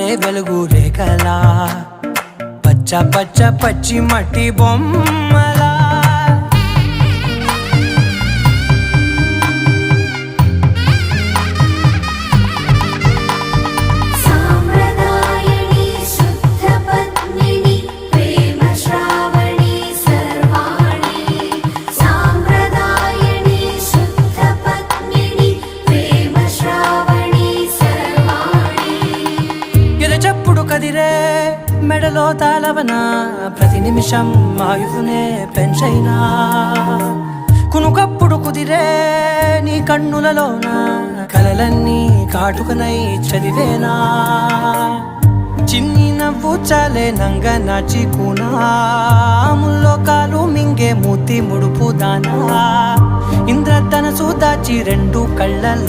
జారే వెలుగు రేఖలా పచ్చ పచ్చ పచ్చి మట్టి బొమ్మలా చెప్పుడు కదిరే మెడలో తాళవన ప్రతి నిమిషం ఆయుధునే పెంచైనా కునుకప్పుడు కుదిరే నీ కన్నులలోన కలలన్నీ కాటుకనై చదివేనా చిన్ని నవ్వు చాలే నంగ నాచి కూనాముల్లో కాలు మింగే మూతి ముడుపు దానా ఇంద్రధనసు దాచి రెండు కళ్ళల్లో